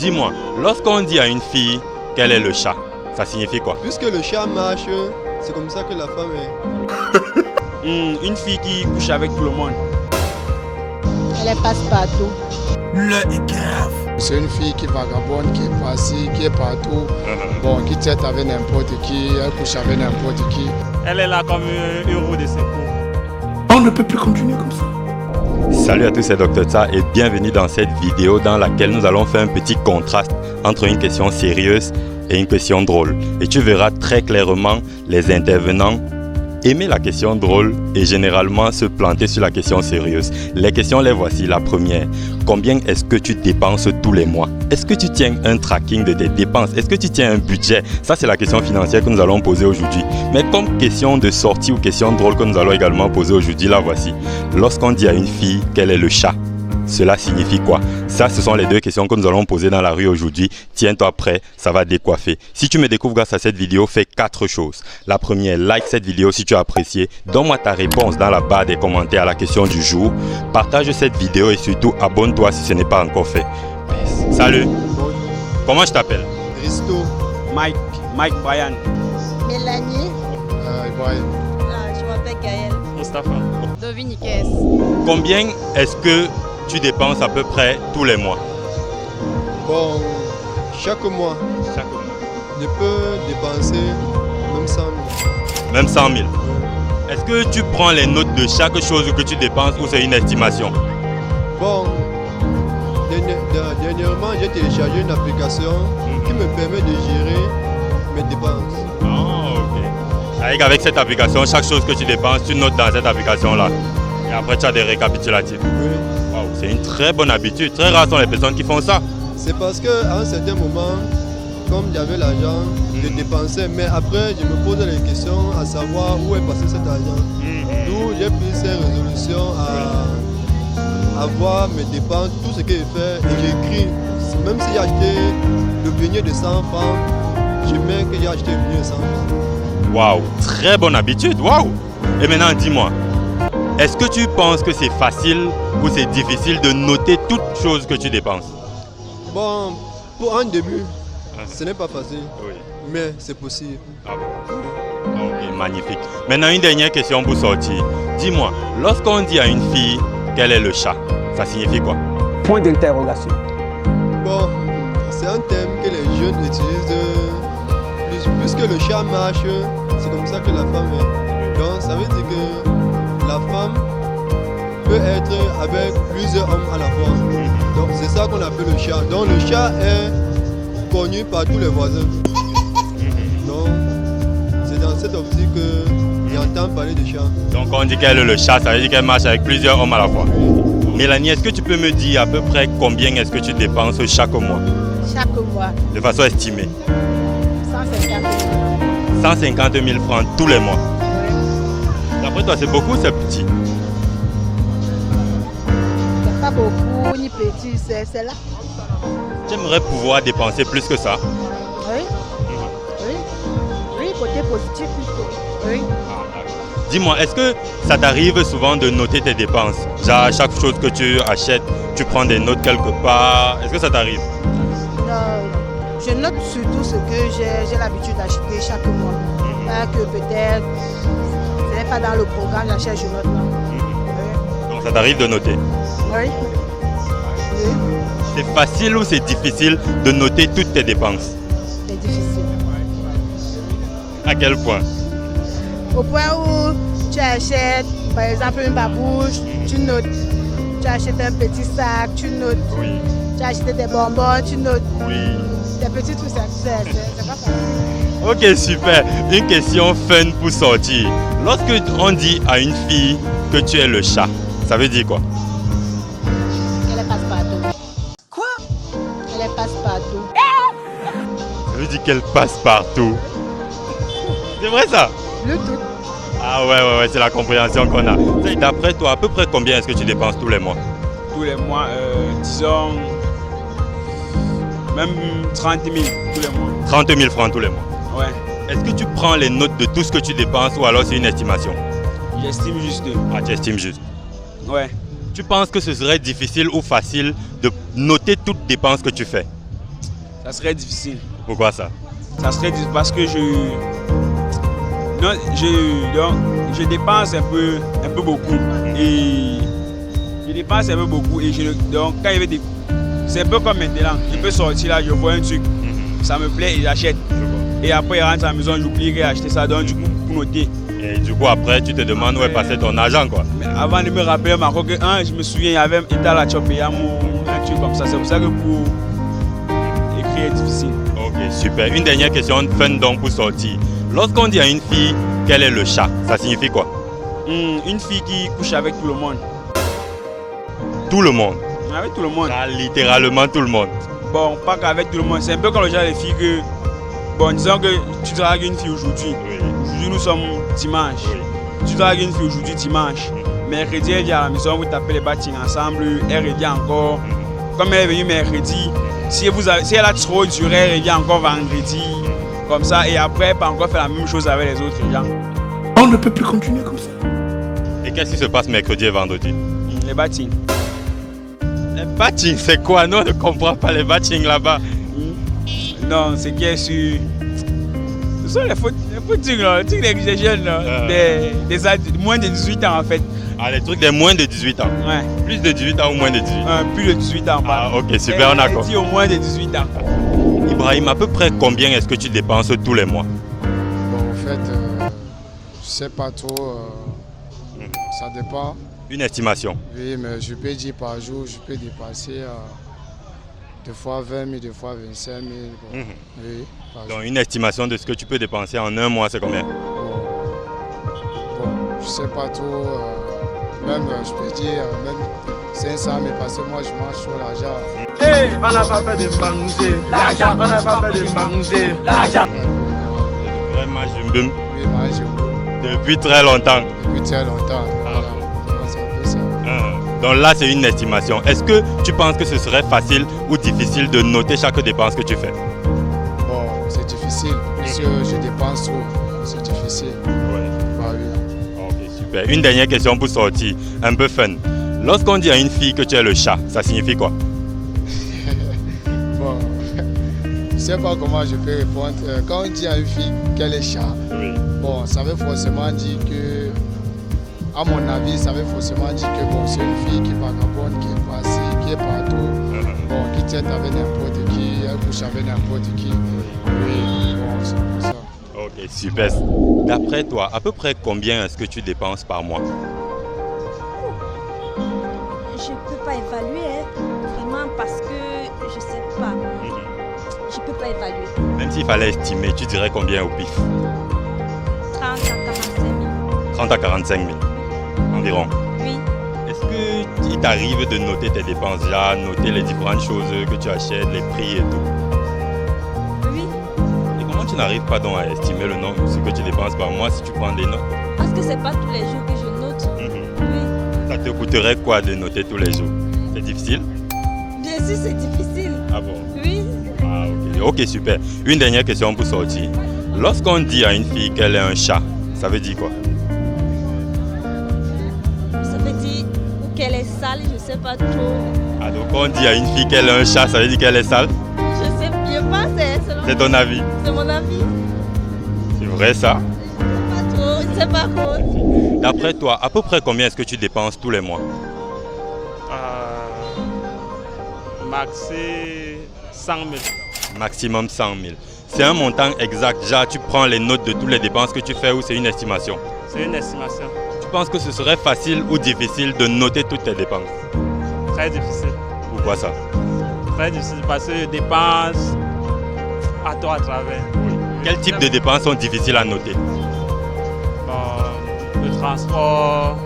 Dis-moi, lorsqu'on dit à une fille qu'elle est le chat, ça signifie quoi? Puisque le chat marche, c'est comme ça que la femme est. Une fille qui couche avec tout le monde. Elle est passe-partout. Le est grave. C'est une fille qui vagabonde, qui est passée, qui est partout. Bon, qui traite avec n'importe qui, elle couche avec n'importe qui. Elle est là comme une roue de secours. On ne peut plus continuer comme ça. Salut à tous, c'est Dr Tsa et bienvenue dans cette vidéo dans laquelle nous allons faire un petit contraste entre une question sérieuse et une question drôle. Et tu verras très clairement les intervenants aimer la question drôle et généralement se planter sur la question sérieuse. Les questions, les voici. La première, combien est-ce que tu dépenses tous les mois? Est-ce que tu tiens un tracking de tes dépenses? Est-ce que tu tiens un budget? Ça, c'est la question financière que nous allons poser aujourd'hui. Mais comme question de sortie ou question drôle que nous allons également poser aujourd'hui, la voici. Lorsqu'on dit à une fille qu'elle est le chat, cela signifie quoi? Ça, ce sont les deux questions que nous allons poser dans la rue aujourd'hui. Tiens-toi prêt, ça va décoiffer. Si tu me découvres grâce à cette vidéo, fais 4 choses. La première, like cette vidéo si tu as apprécié. Donne-moi ta réponse dans la barre des commentaires à la question du jour. Partage cette vidéo et surtout abonne-toi si ce n'est pas encore fait. Salut. Comment je t'appelle? Risto. Mike Brian. Mélanie. Ibrahim. Je m'appelle Gaël. Mustafa. Dominique. Combien est-ce que tu dépenses à peu près tous les mois? Bon, chaque mois, Chaque mois. je peux dépenser même 100 000. Même 100 000. Est-ce que tu prends les notes de chaque chose que tu dépenses ou c'est une estimation? Bon, dernièrement, j'ai téléchargé une application qui me permet de gérer mes dépenses. Ah, ok. Avec cette application, chaque chose que tu dépenses, tu notes dans cette application-là. Et après, tu as des récapitulatifs. Oui. Wow, c'est une très bonne habitude. Très rares sont les personnes qui font ça. C'est parce qu'à un certain moment, comme j'avais l'argent, je dépensais, mais après, je me posais les questions à savoir où est passé cet argent. D'où j'ai pris ces résolutions à voir mes dépenses, tout ce que j'ai fait, et j'écris. Même si j'ai acheté le beignet de 100 francs, je mets que j'ai acheté le beignet de 100 francs. Waouh, très bonne habitude. Waouh. Et maintenant, dis-moi, est-ce que tu penses que c'est facile ou c'est difficile de noter toutes choses que tu dépenses? Bon, pour un début, ce n'est pas facile, Oui. mais c'est possible. Ah bon? Ok, magnifique. Maintenant, une dernière question pour sortir. Dis-moi, lorsqu'on dit à une fille qu'elle est le chat, ça signifie quoi? Point d'interrogation. Bon, c'est un thème que les jeunes utilisent. Puisque le chat marche, c'est comme ça que la femme est. Donc, ça veut dire que la femme peut être avec plusieurs hommes à la fois. Donc, c'est ça qu'on appelle le chat. Donc, le chat est connu par tous les voisins. Donc, c'est dans cette optique que j'entends parler de chat. Donc on dit qu'elle est le chat, ça veut dire qu'elle marche avec plusieurs hommes à la fois. Mélanie, est-ce que tu peux me dire à peu près combien est-ce que tu dépenses chaque mois? Chaque mois. De façon estimée. 150 000. 150 000 francs tous les mois. D'après toi, c'est beaucoup ou c'est petit? C'est pas beaucoup ni petit, c'est là. J'aimerais pouvoir dépenser plus que ça. Oui. Oui. Oui, côté positif plutôt. Oui. Dis-moi, est-ce que ça t'arrive souvent de noter tes dépenses? Genre, chaque chose que tu achètes, tu prends des notes quelque part. Est-ce que ça t'arrive? Je note surtout ce que j'ai l'habitude d'acheter chaque mois. Pas que peut-être, ce n'est pas dans le programme, j'achète, je note là. Oui. Donc ça t'arrive de noter. Oui. Oui. C'est facile ou c'est difficile de noter toutes tes dépenses? C'est difficile. À quel point? Au point où tu achètes, par exemple, une babouche, tu notes. Tu achètes un petit sac, tu notes. Oui. Tu achètes des bonbons, tu notes. Oui. Des petits tout ça, c'est pas facile. Ok, super. Une question fun pour sortir. Lorsque on dit à une fille que tu es le chat, ça veut dire quoi? Elle est passe-partout. Quoi? Elle est passe-partout. Ça veut dire qu'elle passe partout. C'est vrai ça? Le tout. Ah ouais, c'est la compréhension qu'on a. D'après toi, à peu près combien est-ce que tu dépenses tous les mois? Tous les mois, disons, même 30 000 tous les mois. 30 000 francs tous les mois. Ouais. Est-ce que tu prends les notes de tout ce que tu dépenses ou alors c'est une estimation? J'estime juste. Ah, tu estimes juste. Ouais. Tu penses que ce serait difficile ou facile de noter toutes dépenses que tu fais? ça serait difficile. Pourquoi ça? Ça serait difficile parce que je dépense un peu beaucoup. Et je dépense un peu beaucoup. Et donc, quand il y avait des... C'est un peu comme maintenant. Je peux sortir là, je vois un truc, ça me plaît et j'achète. Et après, il rentre à la maison, j'oublie d'acheter ça. Donc, du coup, pour noter. Et du coup, après, tu te demandes où est passé ton argent, quoi. Mais avant de me rappeler, je me souviens, il y avait un la chop et un truc comme ça. C'est pour ça que pour écrire est difficile. Ok, super. Une dernière question fun donc pour sortir. Lorsqu'on dit à une fille qu'elle est le chat, ça signifie quoi? Une fille qui couche avec tout le monde. Tout le monde? Avec tout le monde. Ah, littéralement tout le monde. Bon, pas qu'avec tout le monde. C'est un peu comme le genre des filles que... Bon, disons que tu dragues une fille aujourd'hui. Oui. Aujourd'hui, nous sommes dimanche. Oui. Tu dragues une fille aujourd'hui, dimanche. Mercredi, elle vient à la maison, vous tapez les bâtings ensemble. Elle revient encore. Comme elle est venue mercredi, si elle a trop duré, elle revient encore vendredi. Comme ça. Et après, elle peut encore faire la même chose avec les autres gens. On ne peut plus continuer comme ça. Et qu'est-ce qui se passe mercredi et vendredi? Les bâtings. Les bâtings, c'est quoi? Nous, on ne comprend pas les bâtings là-bas. Non, c'est qui est sur... Ce sont les footings, là, les trucs des jeunes, là, des adultes, moins de 18 ans en fait. Ah, les trucs des moins de 18 ans? Ouais. Plus de 18 ans ou moins de 18 ans? Plus de 18 ans. Ah, ok, super, on a compris. Dit au moins de 18 ans. Ibrahim, à peu près combien est-ce que tu dépenses tous les mois? Bon, en fait, je sais pas trop, ça dépend. Une estimation? Oui, mais je peux dire par jour, je peux dépasser des fois 20 000, des fois 25 000. Bon. Oui, par jour. Donc une estimation de ce que tu peux dépenser en un mois, c'est combien? Bon, je sais pas trop, même je peux dire même 500 000 parce que moi je mange sur l'argent. Hey, on n'a pas fait de manger, l'argent, on n'a pas fait de manger, l'argent. Vraiment, je me... Oui, manger. Depuis très longtemps. Depuis très longtemps. Voilà. C'est un peu ça. Donc là, c'est une estimation. Est-ce que tu penses que ce serait facile ou difficile de noter chaque dépense que tu fais? Bon, c'est difficile, puisque je dépense trop. C'est difficile. Ouais. Bah oui. Ok, super. Une dernière question pour sortir, un peu fun. Lorsqu'on dit à une fille que tu es le chat, ça signifie quoi? Bon, je ne sais pas comment je peux répondre. Quand on dit à une fille qu'elle est chat, Oui. bon, ça veut forcément dire que, à mon avis, ça veut forcément dire que bon, c'est une fille qui est vagabonde, qui est passée, qui est partout, bon, qui traite avec n'importe qui, elle couche avec n'importe qui. Oui, bon, c'est pour ça. Ok, super. D'après toi, à peu près combien est-ce que tu dépenses par mois? Je ne peux pas évaluer, hein, vraiment, parce que je ne sais pas. Je ne peux pas évaluer. Même s'il fallait estimer, tu dirais combien au pif? 30 à 45 000. 30 à 45 000 environ. Oui. Est-ce qu'il t'arrive de noter tes dépenses déjà, noter les différentes choses que tu achètes, les prix et tout? Oui. Et comment tu n'arrives pas donc à estimer le nombre de ce que tu dépenses par mois si tu prends des notes? Parce que ce n'est pas tous les jours que je note. Oui. Ça te coûterait quoi de noter tous les jours? C'est difficile? Bien sûr, c'est difficile. Ah bon? Oui. Ah ok, super. Une dernière question pour sortir. Lorsqu'on dit à une fille qu'elle est un chat, ça veut dire quoi? Ça veut dire qu'elle est sale, je ne sais pas trop. Ah donc quand on dit à une fille qu'elle est un chat, ça veut dire qu'elle est sale? Je pense, c'est ton avis? C'est mon avis. C'est vrai ça? Pas trop, je ne sais pas trop. D'après toi, à peu près combien est-ce que tu dépenses tous les mois? Maxi 100 000. Maximum 100 000. C'est un montant exact. Déjà, tu prends les notes de toutes les dépenses que tu fais ou c'est une estimation? C'est une estimation. Tu penses que ce serait facile ou difficile de noter toutes tes dépenses? Très difficile. Pourquoi ça? Très difficile parce que je dépense à tort à travers. Quel type de dépenses sont difficiles à noter? Bon, le transport,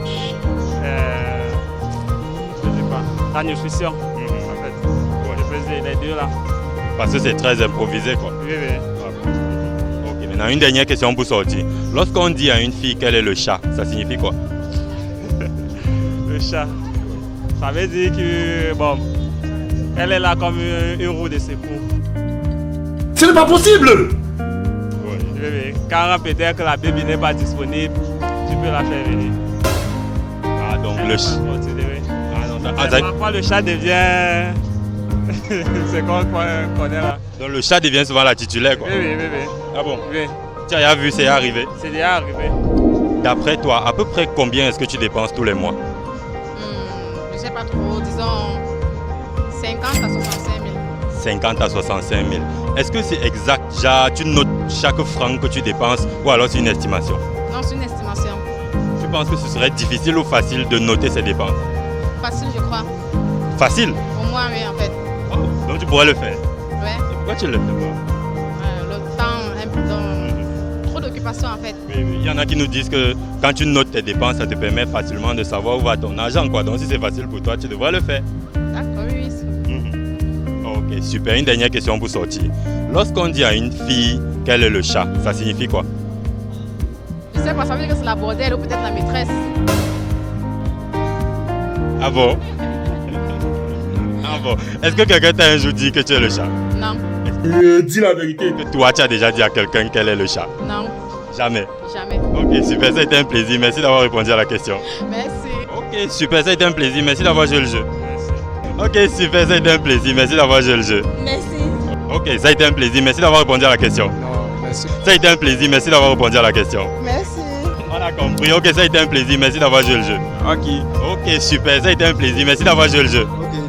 je sais pas, la nutrition, en fait. Je faisais les deux là. Parce que c'est très improvisé quoi. Oui, oui. Ok, maintenant une dernière question pour sortir. Lorsqu'on dit à une fille qu'elle est le chat, ça signifie quoi? Le chat. Ça veut dire que, bon, elle est là comme un roue de secours. Ce n'est pas possible! Oui, oui. Quand peut-être que la bébé n'est pas disponible, tu peux la faire venir. Ah, donc le chat. Parfois le chat devient C'est quoi qu'on connaît là? Donc le chat devient souvent la titulaire quoi. Oui. Ah bon? Oui. Tu as déjà vu, c'est arrivé. C'est déjà arrivé. D'après toi, à peu près combien est-ce que tu dépenses tous les mois? Je sais pas trop, disons 50 à 65 000. 50 à 65 000. Est-ce que c'est exact? Genre, tu notes chaque franc que tu dépenses ou alors c'est une estimation? Non, c'est une estimation. Tu penses que ce serait difficile ou facile de noter ces dépenses? Facile, je crois. Facile? Pour moi, oui, en fait. Oh, donc tu pourrais le faire? Ouais. Et pourquoi tu ne le fais pas? Le temps, trop d'occupation en fait. Oui. Il y en a qui nous disent que quand tu notes tes dépenses, ça te permet facilement de savoir où va ton argent, quoi. Donc si c'est facile pour toi, tu devrais le faire. D'accord, oui. Ok, super. Une dernière question pour sortir. Lorsqu'on dit à une fille qu'elle est le chat, ça signifie quoi? Je sais pas, ça veut dire que c'est la bordelle ou peut-être la maîtresse. Ah bon? Ah bon? Est-ce que quelqu'un t'a un jour dit que tu es le chat? Non. Dis la vérité. Que toi, tu as déjà dit à quelqu'un qu'elle est le chat? Non. Jamais? Jamais. Ok, super. Ça a été un plaisir. Merci d'avoir répondu à la question. Merci. Ok, super. Ça a été un plaisir. Merci d'avoir joué le jeu. Ok, super. Ça a été un plaisir. Merci d'avoir joué le jeu. Merci. Ok, ça a été un plaisir. Merci d'avoir répondu à la question. Non, merci. Ça a été un plaisir. Merci d'avoir répondu à la question. Merci. On a compris. Ok, ça a été un plaisir. Merci d'avoir joué le jeu. Ok. Ok, super. Ça a été un plaisir. Merci d'avoir joué le jeu. Ok,